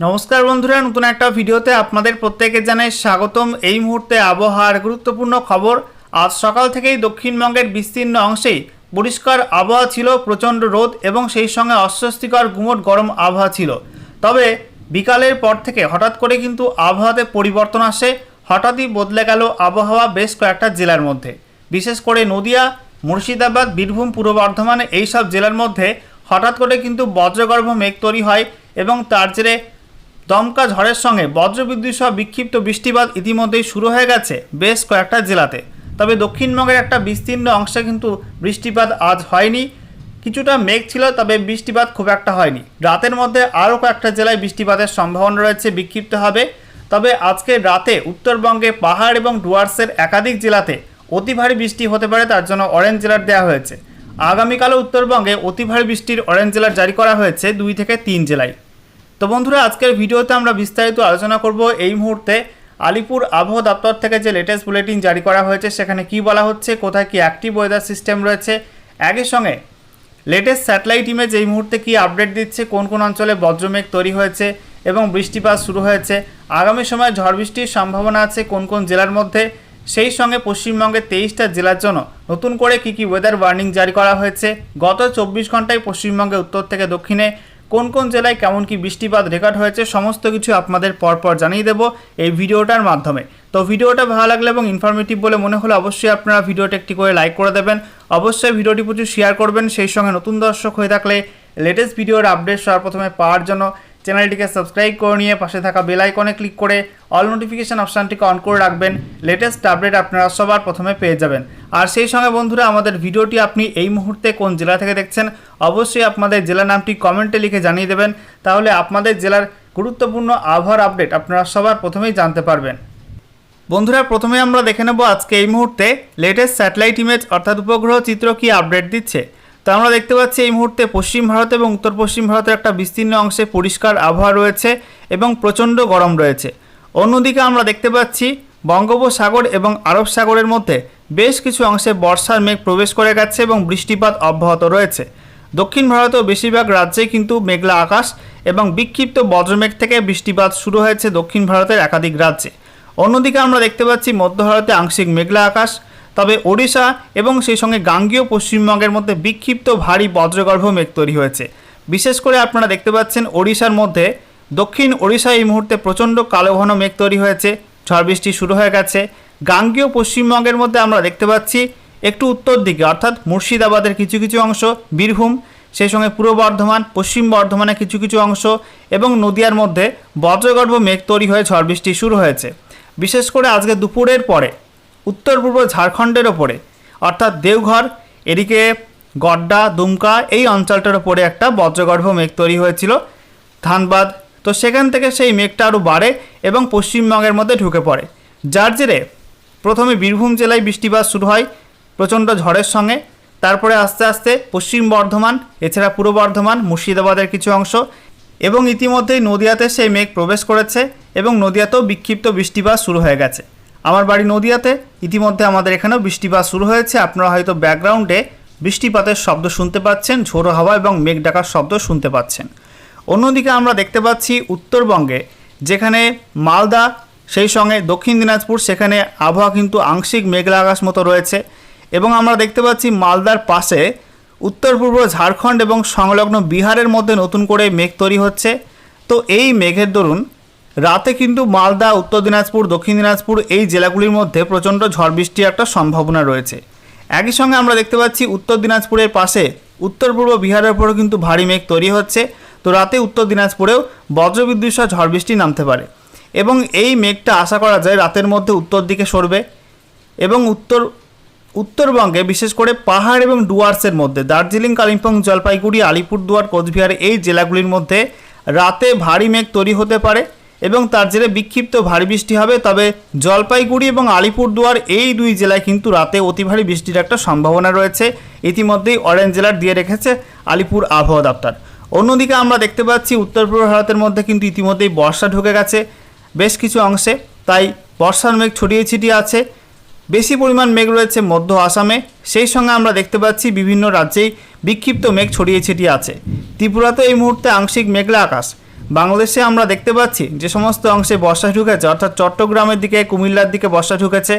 নমস্কার বন্ধুরা, নতুন একটা ভিডিওতে আপনাদের প্রত্যেকে জানাই স্বাগতম। এই মুহূর্তে আবহাওয়ার গুরুত্বপূর্ণ খবর। আজ সকাল থেকেই দক্ষিণবঙ্গের বিস্তীর্ণ অংশেই পরিষ্কার আবহাওয়া ছিল, প্রচণ্ড রোদ এবং সেই সঙ্গে অস্বস্তিকর গুমোট গরম আবহাওয়া ছিল। তবে বিকালের পর থেকে হঠাৎ করে কিন্তু আবহাওয়াতে পরিবর্তন আসে, হঠাৎই বদলে গেল আবহাওয়া বেশ কয়েকটা জেলার মধ্যে। বিশেষ করে নদিয়া, মুর্শিদাবাদ, বীরভূম, পূর্ব বর্ধমান এইসব জেলার মধ্যে হঠাৎ করে কিন্তু বজ্রগর্ভ মেঘ তৈরি হয় এবং তার জেরে দমকা ঝড়ের সঙ্গে বজ্রবিদ্যুৎ সহ বিক্ষিপ্ত বৃষ্টিপাত ইতিমধ্যেই শুরু হয়ে গেছে বেশ কয়েকটা জেলাতে। তবে দক্ষিণবঙ্গের একটা বিস্তীর্ণ অংশে কিন্তু বৃষ্টিপাত আজ হয়নি। কিছুটা মেঘ ছিল, তবে বৃষ্টিপাত খুব একটা হয়নি। রাতের মধ্যে আরও কয়েকটা জেলায় বৃষ্টিপাতের সম্ভাবনা রয়েছে, বিক্ষিপ্ত হবে। তবে আজকে রাতে উত্তরবঙ্গে পাহাড় এবং ডুয়ার্সের একাধিক জেলাতে অতি ভারী বৃষ্টি হতে পারে, তার জন্য অরেঞ্জ অ্যালার্ট দেওয়া হয়েছে। আগামীকালও উত্তরবঙ্গে অতি ভারী বৃষ্টির অরেঞ্জ অ্যালার্ট জারি করা হয়েছে 2 থেকে 3 জেলায়। তো বন্ধুরা, আজকের ভিডিওতে আমরা বিস্তারিত আলোচনা করব এই মুহূর্তে আলিপুর আবহাওয়া দপ্তর থেকে যে লেটেস্ট বুলেটিন জারি করা হয়েছে সেখানে কি বলা হচ্ছে, কোথায় কি অ্যাক্টিভ ওয়েদার সিস্টেম রয়েছে, একই সঙ্গে লেটেস্ট স্যাটেলাইট ইমেজ এই মুহূর্তে কি আপডেট দিচ্ছে, কোন কোন অঞ্চলে বজ্রমেঘ তৈরি হয়েছে এবং বৃষ্টিপাত শুরু হয়েছে, আগামী সময়ে ঝড় বৃষ্টির সম্ভাবনা আছে কোন কোন জেলার মধ্যে, সেই সঙ্গে পশ্চিমবঙ্গের 23টা জেলার জন্য নতুন করে কি কি ওয়েদার ওয়ার্নিং জারি করা হয়েছে, গত 24 ঘন্টায় পশ্চিমবঙ্গের উত্তর থেকে দক্ষিণে কোন কোন জেলায় কেমন কি বৃষ্টিপাত রেকর্ড হয়েছে, সমস্ত কিছু আপনাদের পরপর জানিয়ে দেব এই ভিডিওটার মাধ্যমে। তো ভিডিওটা ভালো লাগলে এবং ইনফরমেটিভ বলে মনে হলে অবশ্যই আপনারা ভিডিওটা একটি করে লাইক করে দেবেন, অবশ্যই ভিডিওটি প্রচুর শেয়ার করবেন। সেই সঙ্গে নতুন দর্শক হয়ে থাকলে লেটেস্ট ভিডিওর আপডেট সবার প্রথমে পাওয়ার জন্য চ্যানেলটিকে সাবস্ক্রাইব করে নিয়ে পাশে থাকা বেল আইকনে ক্লিক করে অল নোটিফিকেশান অপশানটিকে অন করে রাখবেন। লেটেস্ট আপডেট আপনারা সবার প্রথমে পেয়ে যাবেন। আর সেই সঙ্গে বন্ধুরা, আমাদের ভিডিওটি আপনি এই মুহূর্তে কোন জেলা থেকে দেখছেন অবশ্যই আপনাদের জেলার নামটি কমেন্টে লিখে জানিয়ে দেবেন, তাহলে আপনাদের জেলার গুরুত্বপূর্ণ আবহাওয়ার আপডেট আপনারা সবার প্রথমেই জানতে পারবেন। বন্ধুরা, প্রথমে আমরা দেখে নেব আজকে এই মুহূর্তে লেটেস্ট স্যাটেলাইট ইমেজ অর্থাৎ উপগ্রহ চিত্র কি আপডেট দিচ্ছে। তো আমরা দেখতে পাচ্ছি এই মুহূর্তে পশ্চিম ভারত এবং উত্তর পশ্চিম ভারতের একটা বিস্তীর্ণ অংশে পরিষ্কার আবহাওয়া রয়েছে এবং প্রচণ্ড গরম রয়েছে। অন্যদিকে আমরা দেখতে পাচ্ছি বঙ্গোপসাগর এবং আরব সাগরের মধ্যে বেশ কিছু অংশে বর্ষার মেঘ প্রবেশ করে গেছে এবং বৃষ্টিপাত অব্যাহত রয়েছে। দক্ষিণ ভারতেও বেশিরভাগ রাজ্যেই কিন্তু মেঘলা আকাশ এবং বিক্ষিপ্ত বজ্রমেঘ থেকে বৃষ্টিপাত শুরু হয়েছে দক্ষিণ ভারতের একাধিক রাজ্যে। অন্যদিকে আমরা দেখতে পাচ্ছি মধ্য ভারতে আংশিক মেঘলা আকাশ, তবে ওড়িশা এবং সেই সঙ্গে গাঙ্গেয় পশ্চিমবঙ্গের মধ্যে বিক্ষিপ্ত ভারী বজ্রগর্ভ মেঘ তৈরি হয়েছে। বিশেষ করে আপনারা দেখতে পাচ্ছেন ওড়িশার মধ্যে দক্ষিণ ওড়িশায় এই মুহূর্তে প্রচণ্ড কালো ঘন মেঘ তৈরি হয়েছে, ঝড় বৃষ্টি শুরু হয়ে গেছে। গাঙ্গেয় পশ্চিমবঙ্গের মধ্যে আমরা দেখতে পাচ্ছি একটু উত্তর দিকে অর্থাৎ মুর্শিদাবাদের কিছু কিছু অংশ, বীরভূম, সেই সঙ্গে পূর্ব বর্ধমান, পশ্চিম বর্ধমানের কিছু কিছু অংশ এবং নদিয়ার মধ্যে বজ্রগর্ভ মেঘ তৈরি হয়ে ঝড় বৃষ্টি শুরু হয়েছে। বিশেষ করে আজকে দুপুরের পরে উত্তর পূর্ব ঝাড়খণ্ডের ওপরে অর্থাৎ দেওঘর, এদিকে গড্ডা, দুমকা এই অঞ্চলটার ওপরে একটা বজ্রগর্ভ মেঘ তৈরি হয়েছিল, ধানবাদ। তো সেখান থেকে সেই মেঘটা আরও বাড়ে এবং পশ্চিমবঙ্গের মধ্যে ঢুকে পড়ে, যার জেরে প্রথমে বীরভূম জেলায় বৃষ্টিপাত শুরু হয় প্রচণ্ড ঝড়ের সঙ্গে, তারপরে আস্তে আস্তে পশ্চিম বর্ধমান, এছাড়া পূর্ব বর্ধমান, মুর্শিদাবাদের কিছু অংশ এবং ইতিমধ্যেই নদিয়াতে সেই মেঘ প্রবেশ করেছে এবং নদিয়াতেও বিক্ষিপ্ত বৃষ্টিপাত শুরু হয়ে গেছে। আমার বাড়ি নদিয়াতে, ইতিমধ্যে আমাদের এখানেও বৃষ্টিপাত শুরু হয়েছে। আপনারা হয়তো ব্যাকগ্রাউন্ডে বৃষ্টিপাতের শব্দ শুনতে পাচ্ছেন, ঝোড়ো হাওয়া এবং মেঘ ডাকার শব্দ শুনতে পাচ্ছেন। অন্যদিকে আমরা দেখতে পাচ্ছি উত্তরবঙ্গে যেখানে মালদা, সেই সঙ্গে দক্ষিণ দিনাজপুর, সেখানে আবহাওয়া কিন্তু আংশিক মেঘলা আকাশ মতো রয়েছে এবং আমরা দেখতে পাচ্ছি মালদার পাশে উত্তর পূর্ব ঝাড়খণ্ড এবং সংলগ্ন বিহারের মধ্যে নতুন করে মেঘ তৈরি হচ্ছে। তো এই মেঘের দরুন রাতে কিন্তু মালদা, উত্তর দিনাজপুর, দক্ষিণ দিনাজপুর এই জেলাগুলির মধ্যে প্রচণ্ড ঝড় বৃষ্টির একটা সম্ভাবনা রয়েছে। একই সঙ্গে আমরা দেখতে পাচ্ছি উত্তর দিনাজপুরের পাশে উত্তর পূর্ব বিহারের উপরও কিন্তু ভারী মেঘ তৈরি হচ্ছে। তো রাতে উত্তর দিনাজপুরেও বজ্রবিদ্যুৎ সহ ঝড় বৃষ্টি নামতে পারে এবং এই মেঘটা আশা করা যায় রাতের মধ্যে উত্তর দিকে সরবে এবং উত্তরবঙ্গে বিশেষ করে পাহাড় এবং ডুয়ার্সের মধ্যে দার্জিলিং, কালিম্পং, জলপাইগুড়ি, আলিপুরদুয়ার, কোচবিহার এই জেলাগুলির মধ্যে রাতে ভারী মেঘ তৈরি হতে পারে এবং তার জেরে বিক্ষিপ্ত ভারী বৃষ্টি হবে। তবে জলপাইগুড়ি এবং আলিপুরদুয়ার এই দুই জেলায় কিন্তু রাতে অতি ভারী বৃষ্টির একটা সম্ভাবনা রয়েছে, ইতিমধ্যেই অরেঞ্জ অ্যালার্ট দিয়ে রেখেছে আলিপুর আবহাওয়া দপ্তর। অন্যদিকে আমরা দেখতে পাচ্ছি উত্তর পূর্ব ভারতের মধ্যে কিন্তু ইতিমধ্যেই বর্ষা ঢুকে গেছে বেশ কিছু অংশে, তাই বর্ষার মেঘ ছড়িয়ে ছিটিয়ে আছে। বেশি পরিমাণ মেঘ রয়েছে মধ্য আসামে, সেই সঙ্গে আমরা দেখতে পাচ্ছি বিভিন্ন রাজ্যেই বিক্ষিপ্ত মেঘ ছড়িয়ে ছিটিয়ে আছে। ত্রিপুরাতে এই মুহূর্তে আংশিক মেঘলা আকাশ, বাংলাদেশে আমরা দেখতে পাচ্ছি যে সমস্ত অংশে বর্ষা ঢুকেছে, অর্থাৎ চট্টগ্রামের দিকে, কুমিল্লার দিকে বর্ষা ঢুকেছে,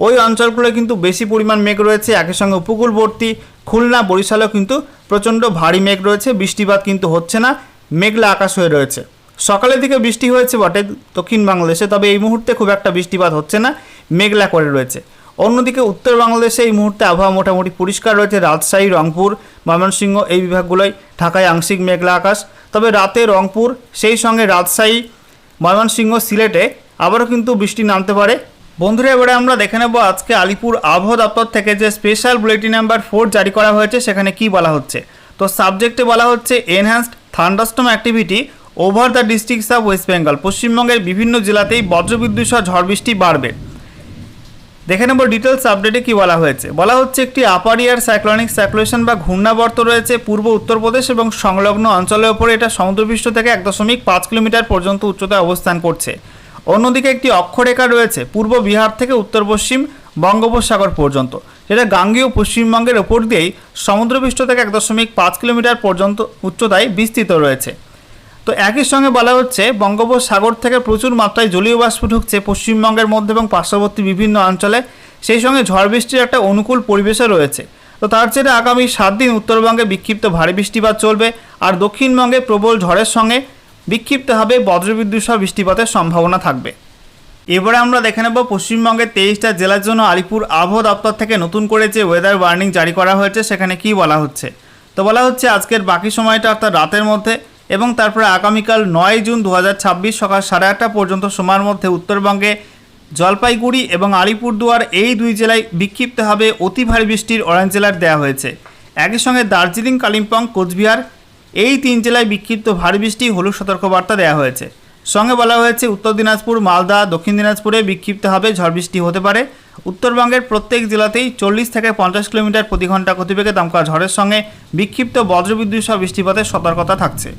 ওই অঞ্চলগুলো কিন্তু বেশি পরিমাণ মেঘ রয়েছে। একই সঙ্গে উপকূলবর্তী খুলনা, বরিশালেও কিন্তু প্রচণ্ড ভারী মেঘ রয়েছে, বৃষ্টিপাত কিন্তু হচ্ছে না, মেঘলা আকাশ হয়ে রয়েছে। সকালের দিকে বৃষ্টি হয়েছে বটে দক্ষিণ বাংলাদেশে, তবে এই মুহূর্তে খুব একটা বৃষ্টিপাত হচ্ছে না, মেঘলা করে রয়েছে। অন্যদিকে উত্তর বাংলাদেশে এই মুহূর্তে আবহাওয়া মোটামুটি পরিষ্কার রয়েছে। রাজশাহী, রংপুর, ময়মনসিংহ এই বিভাগগুলোয় ঢাকায় আংশিক মেঘলা আকাশ, তবে রাতে রংপুর, সেই সঙ্গে রাজশাহী, ময়মনসিংহ, সিলেটে আবারও কিন্তু বৃষ্টি নামতে পারে। বন্ধুরা, এবারে আমরা দেখে নেব আজকে আলিপুর আবহাওয়া দপ্তর থেকে যে স্পেশাল বুলেটিন নাম্বার 4 জারি করা হয়েছে সেখানে কি বলা হচ্ছে। তো সাবজেক্টে বলা হচ্ছে enhanced thunderstorm activity over the districts of West Bengal. পশ্চিমবঙ্গের বিভিন্ন জেলাতেই বজ্রবিদ্যুৎ সহ ঝড় বৃষ্টি বাড়বে। দেখে নেব ডিটেলস আপডেটে কি বলা হয়েছে। বলা হচ্ছে একটি আপার এয়ার সাইক্লোনিক সার্কুলেশন বা ঘূর্ণাবর্ত রয়েছে পূর্ব উত্তরপ্রদেশ এবং সংলগ্ন অঞ্চলের ওপরে। এটা সমুদ্রপৃষ্ঠ থেকে 1.5 কিলোমিটার পর্যন্ত উচ্চতায় অবস্থান করছে। অন্যদিকে একটি অক্ষরেখা রয়েছে পূর্ব বিহার থেকে উত্তর পশ্চিম বঙ্গোপসাগর পর্যন্ত, যেটা গাঙ্গেয় পশ্চিমবঙ্গের ওপর দিয়েই সমুদ্রপৃষ্ঠ থেকে 1.5 কিলোমিটার পর্যন্ত উচ্চতায় বিস্তৃত রয়েছে। তো একই সঙ্গে বলা হচ্ছে বঙ্গোপসাগর থেকে প্রচুর মাত্রায় জলীয় বাষ্প ঢুকছে পশ্চিমবঙ্গের মধ্যে এবং পার্শ্ববর্তী বিভিন্ন অঞ্চলে, সেই সঙ্গে ঝড় বৃষ্টির একটা অনুকূল পরিবেশও রয়েছে। তো তার জেরে আগামী 7 দিন উত্তরবঙ্গে বিক্ষিপ্ত ভারী বৃষ্টিপাত চলবে, আর দক্ষিণবঙ্গে প্রবল ঝড়ের সঙ্গে বিক্ষিপ্তভাবে বজ্রবিদ্যুৎ সহ বৃষ্টিপাতের সম্ভাবনা থাকবে। এবারে আমরা দেখে নেব পশ্চিমবঙ্গের 23টা জেলার জন্য আলিপুর আবহাওয়া দপ্তর থেকে নতুন করে যে ওয়েদার ওয়ার্নিং জারি করা হয়েছে সেখানে কি বলা হচ্ছে। তো বলা হচ্ছে আজকের বাকি সময়টা অর্থাৎ রাতের মধ্যে এবং তারপরে আগামীকাল 9 জুন 2026 সকাল 8:30 পর্যন্ত সময়ের মধ্যে উত্তরবঙ্গে জলপাইগুড়ি এবং আলিপুরদুয়ার এই দুই জেলায় বিক্ষিপ্তভাবে অতি ভারী বৃষ্টির অরেঞ্জ অ্যালার্ট দেওয়া হয়েছে। একই সঙ্গে দার্জিলিং, কালিম্পং, কোচবিহার এই 3 জেলায় বিক্ষিপ্ত ভারী বৃষ্টি হলুদ সতর্কবার্তা দেওয়া হয়েছে। সঙ্গে বলা হয়েছে উত্তর দিনাজপুর, মালদা, দক্ষিণ দিনাজপুরে বিক্ষিপ্তভাবে ঝড় বৃষ্টি হতে পারে। উত্তরবঙ্গের প্রত্যেক জেলাতেই 40 থেকে 50 কিলোমিটার প্রতি ঘন্টা গতিবেগে দমকা ঝড়ের সঙ্গে বিক্ষিপ্ত বজ্রবিদ্যুৎ সহ বৃষ্টিপাতের সতর্কতা থাকছে।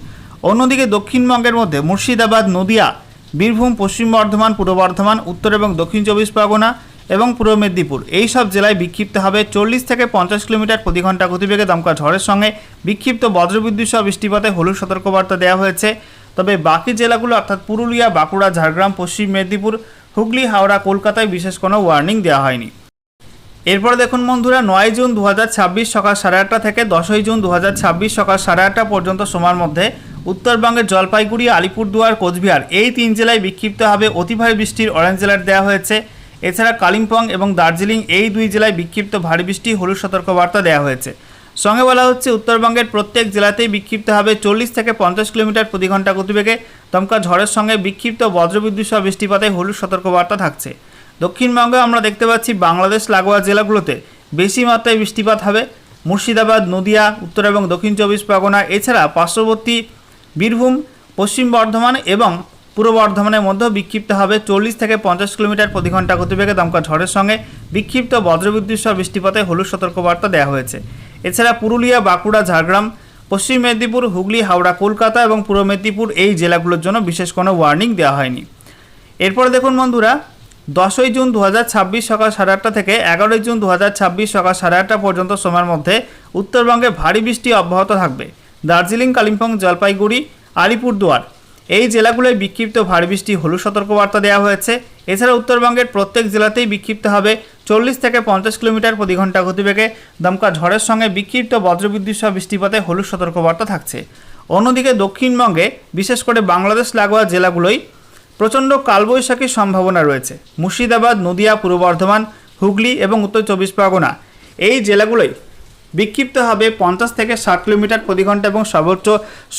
অন্যদিকে দক্ষিণবঙ্গের মধ্যে মুর্শিদাবাদ, নদিয়া, বীরভূম, পশ্চিম বর্ধমান, পূর্ব বর্ধমান, উত্তর এবং দক্ষিণ 24 পরগনা এবং পূর্ব মেদিনীপুর এই সব জেলায় বিক্ষিপ্তভাবে 40 থেকে 50 কিলোমিটার প্রতি ঘন্টা গতিবেগে দমকা ঝড়ের সঙ্গে বিক্ষিপ্ত বজ্রবিদ্যুৎ সহ বৃষ্টিপাতে হলুদ সতর্কবার্তা দেওয়া হয়েছে। তবে বাকি জেলাগুলো অর্থাৎ পুরুলিয়া, বাঁকুড়া, ঝাড়গ্রাম, পশ্চিম মেদিনীপুর, হুগলি, হাওড়া, কলকাতায় বিশেষ কোনো ওয়ার্নিং দেওয়া হয়নি। এরপর দেখুন বন্ধুরা, 9 জুন 2026 সকাল 8:30 থেকে 10 জুন 2026 সকাল 8:30 পর্যন্ত সময়ের মধ্যে উত্তরবঙ্গের জলপাইগুড়ি, আলিপুরদুয়ার, কোচবিহার এই 3 জেলায় বিক্ষিপ্তভাবে অতি ভারী বৃষ্টির অরেঞ্জ অ্যালার্ট দেওয়া হয়েছে। এছাড়া কালিম্পং এবং দার্জিলিং এই 2 জেলায় বিক্ষিপ্ত ভারী বৃষ্টি হলুদ সতর্কবার্তা দেওয়া হয়েছে। সঙ্গে বলা হচ্ছে উত্তরবঙ্গের প্রত্যেক জেলাতেই বিক্ষিপ্তভাবে 40 থেকে 50 কিলোমিটার প্রতি ঘন্টা গতিবেগে দমকা ঝড়ের সঙ্গে বিক্ষিপ্ত বজ্রবিদ্যুৎ সহ বৃষ্টিপাতে হলুদ সতর্কবার্তা থাকছে। দক্ষিণবঙ্গে আমরা দেখতে পাচ্ছি বাংলাদেশ লাগোয়া জেলাগুলোতে বেশি মাত্রায় বৃষ্টিপাত হবে। মুর্শিদাবাদ, নদিয়া, উত্তর এবং দক্ষিণ 24 পরগনা, এছাড়া পার্শ্ববর্তী বীরভূম, পশ্চিম বর্ধমান এবং পূর্ব বর্ধমানের মধ্যেও বিক্ষিপ্ত হবে 40 থেকে 50 কিলোমিটার প্রতি ঘন্টা গতিবেগে দমকা ঝড়ের সঙ্গে বিক্ষিপ্ত বজ্রবিদ্যুৎ সহ বৃষ্টিপাতে হলুদ সতর্কবার্তা দেওয়া হয়েছে। এছাড়া পুরুলিয়া, বাঁকুড়া, ঝাড়গ্রাম, পশ্চিম মেদিনীপুর, হুগলি, হাওড়া, কলকাতা এবং পূর্ব মেদিনীপুর এই জেলাগুলোর জন্য বিশেষ কোনো ওয়ার্নিং দেওয়া হয়নি। এরপরে দেখুন বন্ধুরা, 10 জুন 2026 সকাল 8:30 থেকে 11 জুন 2026 সকাল 8:30 পর্যন্ত সময়ের মধ্যে উত্তরবঙ্গে ভারী বৃষ্টি অব্যাহত থাকবে। দার্জিলিং, কালিম্পং, জলপাইগুড়ি, আলিপুরদুয়ার এই জেলাগুলোয় বিক্ষিপ্ত ভারী বৃষ্টি হলুদ সতর্কবার্তা দেওয়া হয়েছে। এছাড়া উত্তরবঙ্গের প্রত্যেক জেলাতেই বিক্ষিপ্ত হবে 40 থেকে 50 কিলোমিটার প্রতি ঘন্টা গতিবেগে দমকা ঝড়ের সঙ্গে বিক্ষিপ্ত বজ্রবিদ্যুৎ সহ বৃষ্টিপাতে হলুদ সতর্কবার্তা থাকছে। অন্যদিকে দক্ষিণবঙ্গে বিশেষ করে বাংলাদেশ লাগোয়া জেলাগুলোই প্রচণ্ড কালবৈশাখীর সম্ভাবনা রয়েছে। মুর্শিদাবাদ, নদিয়া, পূর্ব বর্ধমান, হুগলি এবং উত্তর 24 পরগনা এই জেলাগুলোই বিক্ষিপ্ত হবে 50 থেকে 60 কিলোমিটার প্রতি ঘন্টা এবং সর্বোচ্চ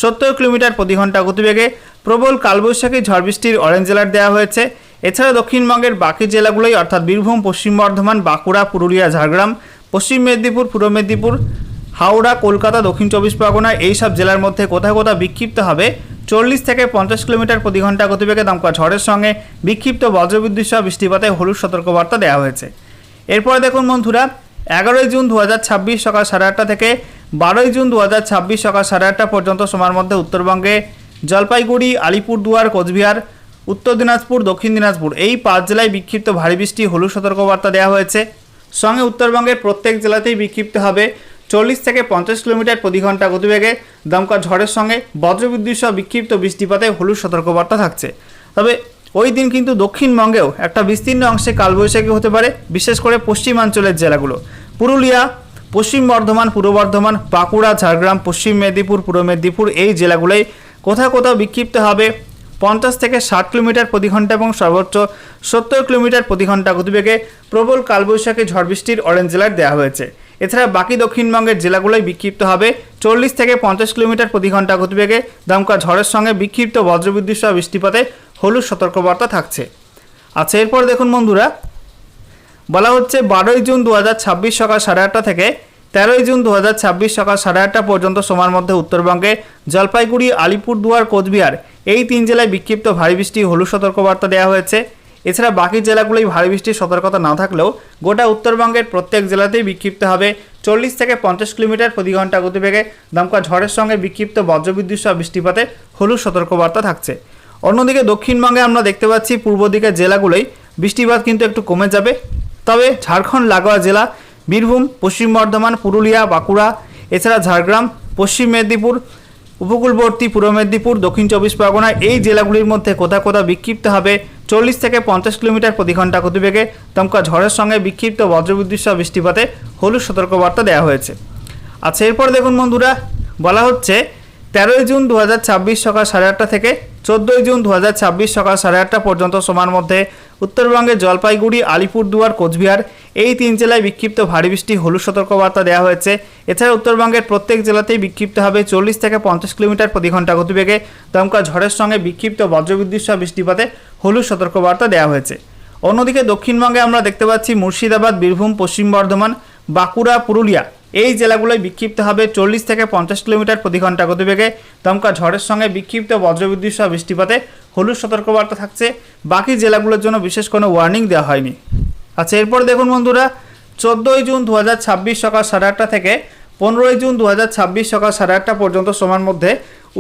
70 কিলোমিটার প্রতি ঘন্টা গতিবেগে প্রবল কালবৈশাখী ঝড় বৃষ্টির অরেঞ্জ অ্যালার্ট দেওয়া হয়েছে। এছাড়া দক্ষিণবঙ্গের বাকি জেলাগুলোই অর্থাৎ বীরভূম, পশ্চিম বর্ধমান, বাঁকুড়া, পুরুলিয়া, ঝাড়গ্রাম, পশ্চিম মেদিনীপুর, পূর্ব মেদিনীপুর, হাওড়া, কলকাতা, দক্ষিণ 24 পরগনা এই সব জেলার মধ্যে কোথাও কোথাও বিক্ষিপ্ত হবে 40 থেকে 50 কিলোমিটার প্রতি ঘন্টা গতিবেগে দমকা ঝড়ের সঙ্গে বিক্ষিপ্ত বজ্রবিদ্যুৎ সহ বৃষ্টিপাতে হলুদ সতর্কবার্তা দেওয়া হয়েছে। এরপরে দেখুন বন্ধুরা, 11 জুন 2026 সকাল 8:30 থেকে 12 জুন 2026 সকাল 8:30 পর্যন্ত সময়ের মধ্যে উত্তরবঙ্গে জলপাইগুড়ি, আলিপুরদুয়ার, কোচবিহার, উত্তর দিনাজপুর, দক্ষিণ দিনাজপুর এই 5 জেলায় বিক্ষিপ্ত ভারী বৃষ্টি হলুদ সতর্কবার্তা দেওয়া হয়েছে। সঙ্গে উত্তরবঙ্গের প্রত্যেক জেলাতেই বিক্ষিপ্ত হবে 40 থেকে 50 কিলোমিটার প্রতি ঘন্টা গতিবেগে দমকা ঝড়ের সঙ্গে বজ্রবিদ্যুৎ সহ বিক্ষিপ্ত বৃষ্টিপাতে হলুদ সতর্কবার্তা থাকছে। তবে ওই দিন কিন্তু দক্ষিণবঙ্গেও একটা বিস্তীর্ণ অংশে কালবৈশাখী হতে পারে, বিশেষ করে পশ্চিমাঞ্চলের জেলাগুলো পুরুলিয়া, পশ্চিম বর্ধমান, পূর্ব বর্ধমান, বাঁকুড়া, ঝাড়গ্রাম, পশ্চিম মেদিনীপুর, পূর্ব মেদিনীপুর এই জেলাগুলোই কোথাও কোথাও বিক্ষিপ্ত হবে 50 থেকে 60 কিলোমিটার প্রতি ঘন্টা এবং সর্বোচ্চ 70 কিলোমিটার প্রতি ঘন্টা গতিবেগে প্রবল কালবৈশাখী ঝড় বৃষ্টির অরেঞ্জ অ্যালার্ট দেওয়া হয়েছে। এছাড়া বাকি দক্ষিণবঙ্গের জেলাগুলোই বিক্ষিপ্ত হবে 40 থেকে 50 কিলোমিটার প্রতি ঘন্টা গতিবেগে দমকা ঝড়ের সঙ্গে বিক্ষিপ্ত বজ্রবিদ্যুৎ সহ বৃষ্টিপাতে হলুদ সতর্কবার্তা থাকছে। আচ্ছা, এরপর দেখুন বন্ধুরা, বলা হচ্ছে 12ই জুন 2026 সকাল 8:30 থেকে 13ই জুন 2026 সকাল 8:30 পর্যন্ত সময়ের মধ্যে উত্তরবঙ্গে জলপাইগুড়ি, আলিপুরদুয়ার, কোচবিহার এই 3 জেলায় বিক্ষিপ্ত ভারী বৃষ্টি হলুদ সতর্কবার্তা দেওয়া হয়েছে। এছাড়া বাকি জেলাগুলোই ভারী বৃষ্টির সতর্কতা না থাকলেও গোটা উত্তরবঙ্গের প্রত্যেক জেলাতেই বিক্ষিপ্ত হবে 40 থেকে 50 কিলোমিটার প্রতি ঘন্টা গতিবেগে দমকা ঝড়ের সঙ্গে বিক্ষিপ্ত বজ্রবিদ্যুৎ সহ বৃষ্টিপাতে হলুদ সতর্কবার্তা থাকছে। অন্যদিকে দক্ষিণবঙ্গে আমরা দেখতে পাচ্ছি পূর্ব দিকের জেলাগুলোই বৃষ্টিপাত কিন্তু একটু কমে যাবে। তবে ঝাড়খণ্ড লাগোয়া জেলা বীরভূম, পশ্চিম বর্ধমান, পুরুলিয়া, বাঁকুড়া, এছাড়া ঝাড়গ্রাম, পশ্চিম মেদিনীপুর, উপকূলবর্তী পূর্ব মেদিনীপুর, দক্ষিণ 24 পরগনা এই জেলাগুলির মধ্যে কোথাও কোথাও বিক্ষিপ্ত হবে 40 থেকে 50 কিলোমিটার প্রতি ঘন্টা গতিবেগে দমকা ঝড়ের সঙ্গে বিক্ষিপ্ত বজ্রবিদ্যুৎ সহ বৃষ্টিপাতে হলুদ সতর্কবার্তা দেওয়া হয়েছে। আচ্ছা, এরপর দেখুন বন্ধুরা, বলা হচ্ছে 13ই জুন 2026 সকাল 8:30 থেকে 14ই জুন 2026 সকাল 8:30 পর্যন্ত সময়ের মধ্যে উত্তরবঙ্গে জলপাইগুড়ি, আলিপুরদুয়ার, কোচবিহার এই 3 জেলায় বিক্ষিপ্ত ভারী বৃষ্টি হলুদ সতর্কবার্তা দেওয়া হয়েছে। এছাড়া উত্তরবঙ্গের প্রত্যেক জেলাতেই বিক্ষিপ্ত হবে 40 থেকে 50 কিলোমিটার প্রতি ঘন্টা গতিবেগে দমকা ঝড়ের সঙ্গে বিক্ষিপ্ত বজ্রবিদ্যুৎ সহ বৃষ্টিপাতে হলুদ সতর্কবার্তা দেওয়া হয়েছে। অন্যদিকে দক্ষিণবঙ্গে আমরা দেখতে পাচ্ছি মুর্শিদাবাদ, বীরভূম, পশ্চিম বর্ধমান, বাঁকুড়া, পুরুলিয়া এই জেলাগুলোয় বিক্ষিপ্ত হবে 40 থেকে 50 কিলোমিটার প্রতি ঘন্টা গতিবেগে দমকা ঝড়ের সঙ্গে বিক্ষিপ্ত বজ্রবিদ্যুৎ সহ বৃষ্টিপাতে হলুদ সতর্কবার্তা থাকছে। বাকি জেলাগুলোর জন্য বিশেষ কোনো ওয়ার্নিং দেওয়া হয়নি। আচ্ছা, এরপর দেখুন বন্ধুরা, 14ই জুন 2026 সকাল 8:30 থেকে 15ই জুন 2026 সকাল 8:30 পর্যন্ত সময়ের মধ্যে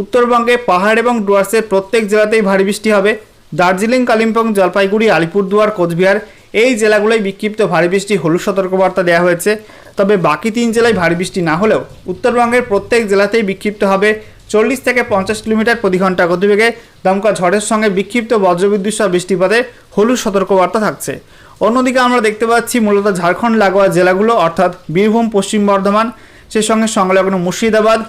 উত্তরবঙ্গে পাহাড় এবং ডুয়ার্সের প্রত্যেক জেলাতেই ভারী বৃষ্টি হবে। দার্জিলিং, কালিম্পং, জলপাইগুড়ি, আলিপুরদুয়ার, কোচবিহার এই জেলাগুলোয় বিক্ষিপ্ত ভারী বৃষ্টি হলুদ সতর্কবার্তা দেওয়া হয়েছে। তবে বাকি 3 জেলায় ভারী বৃষ্টি না হলেও উত্তরবঙ্গের প্রত্যেক জেলাতেই বিক্ষিপ্ত হবে 40 থেকে 50 কিলোমিটার প্রতি ঘন্টা গতিবেগে দমকা ঝড়ের সঙ্গে বিক্ষিপ্ত বজ্রবিদ্যুৎ সহ বৃষ্টিপাতে হলুদ সতর্কবার্তা থাকছে। অন্যদিকে আমরা দেখতে পাচ্ছি মূলত ঝাড়খণ্ড লাগোয়া জেলাগুলো অর্থাৎ বীরভূম, পশ্চিম বর্ধমান, সেই সঙ্গে সংলগ্ন মুর্শিদাবাদ,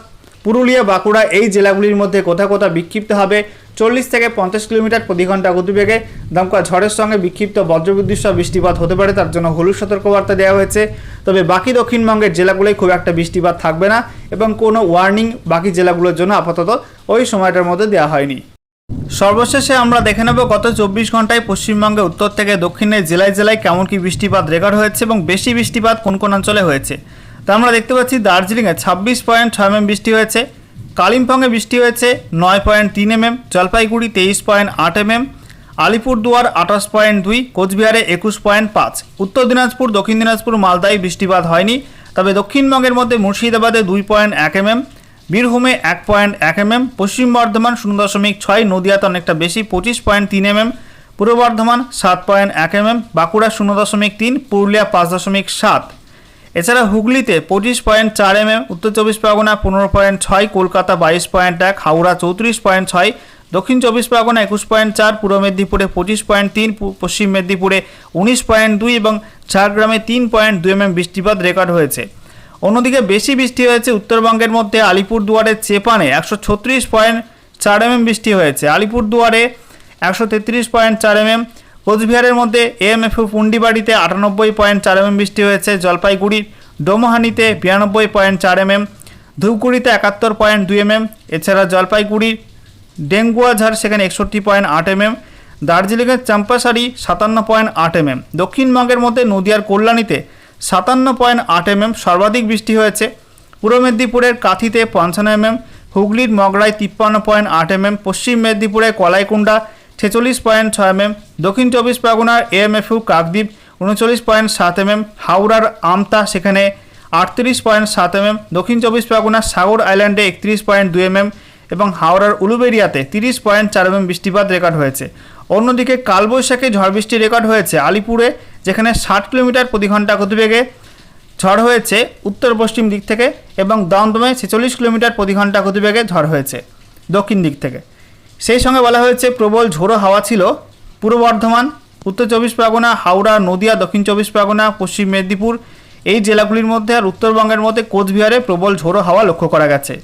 পুরুলিয়া, বাঁকুড়া এই জেলাগুলির মধ্যে কোথাও কোথাও বিক্ষিপ্ত হবে 40 থেকে 50 কিলোমিটার প্রতি ঘন্টা গতিবেগে দমকা ঝড়ের সঙ্গে বিক্ষিপ্ত বজ্রবিদ্যুৎ সহ বৃষ্টিপাত হতে পারে, তার জন্য হলুদ সতর্কবার্তা দেওয়া হয়েছে। তবে বাকি দক্ষিণবঙ্গের জেলাগুলোয় খুব একটা বৃষ্টিপাত থাকবে না এবং কোনো ওয়ার্নিং বাকি জেলাগুলোর জন্য আপাতত ওই সময়টার মধ্যে দেওয়া হয়নি। সর্বশেষে আমরা দেখে নেব গত 24 ঘন্টায় পশ্চিমবঙ্গে উত্তর থেকে দক্ষিণের জেলায় জেলায় কেমন কি বৃষ্টিপাত রেকর্ড হয়েছে এবং বেশি বৃষ্টিপাত কোন কোন অঞ্চলে হয়েছে। তা আমরা দেখতে পাচ্ছি দার্জিলিংয়ে 26.6 mm বৃষ্টি হয়েছে, কালিম্পংয়ে বৃষ্টি হয়েছে 9.3 mm, জলপাইগুড়ি 23.8 mm, আলিপুরদুয়ার 28.2, কোচবিহারে 21.5। উত্তর দিনাজপুর, দক্ষিণ দিনাজপুর, মালদায় বৃষ্টিপাত হয়নি। তবে দক্ষিণবঙ্গের মধ্যে মুর্শিদাবাদে 2.1 mm, বীরভূমে 1.1 mm, পশ্চিম বর্ধমান 0.6, নদিয়াতে অনেকটা বেশি 25.3 mm, পূর্ব বর্ধমান 7.1 mm, বাঁকুড়া 0.3, পুরুলিয়া 5.7। এছাড়া হুগলিতে 25.4 mm, উত্তর 24 পরগনা 15.6, কলকাতা 22.1, হাওড়া 34.6, দক্ষিণ 24 পরগনা 21.4, পূর্ব মেদিনীপুরে 25.3, পশ্চিম মেদিনীপুরে 19.2 এবং ঝাড়গ্রামে 3.2 mm বৃষ্টিপাত রেকর্ড হয়েছে। অন্যদিকে বেশি বৃষ্টি হয়েছে উত্তরবঙ্গের মধ্যে আলিপুরদুয়ারের চেপানে 136.4 mm বৃষ্টি হয়েছে, আলিপুরদুয়ারে 133.4 mm, কোচবিহারের মধ্যে এএমএফইউ পুন্ডিবাড়িতে 98.4 mm বৃষ্টি হয়েছে, জলপাইগুড়ির ডোমোহানিতে 92.4 mm, ধূপগুড়িতে 71.2 mm, এছাড়া জলপাইগুড়ির ডেঙ্গুয়াঝাড় সেখানে 61.8 mm, দার্জিলিংয়ের চম্পাসারি 57.8 mm। দক্ষিণবঙ্গের মধ্যে নদিয়ার কল্যাণীতে 57.8 mm সর্বাধিক বৃষ্টি হয়েছে, পূর্ব মেদিনীপুরের কাঁথিতে 55 mm, হুগলির মগরায় 53.8 mm, পশ্চিম মেদিনীপুরে কলাইকুণ্ডা 46.6 mm, দক্ষিণ 24 পরগনার এএমএফইউ কাকদ্বীপ 39.7 mm, হাওড়ার আমতা সেখানে 38.7 mm, দক্ষিণ 24 পরগনার সাগর আইল্যান্ডে 31.2 mm এবং হাওড়ার উলুবেড়িয়াতে 30.4 mm বৃষ্টিপাত রেকর্ড হয়েছে। অন্যদিকে কালবৈশাখী ঝড় বৃষ্টি রেকর্ড হয়েছে আলিপুরে, যেখানে 60 কিলোমিটার প্রতি ঘন্টা গতিবেগে ঝড় হয়েছে উত্তর পশ্চিম দিক থেকে এবং দমদমে 46 কিলোমিটার প্রতি ঘন্টা গতিবেগে ঝড় হয়েছে দক্ষিণ দিক থেকে। সেই সঙ্গে বলা হয়েছে প্রবল ঝোড়ো হাওয়া ছিল পূর্ব বর্ধমান, উত্তর 24 পরগনা, হাওড়া, নদিয়া, দক্ষিণ 24 পরগনা, পশ্চিম মেদিনীপুর এই জেলাগুলির মধ্যে আর উত্তরবঙ্গের মধ্যে কোচবিহারে প্রবল ঝোড়ো হাওয়া লক্ষ্য করা গেছে।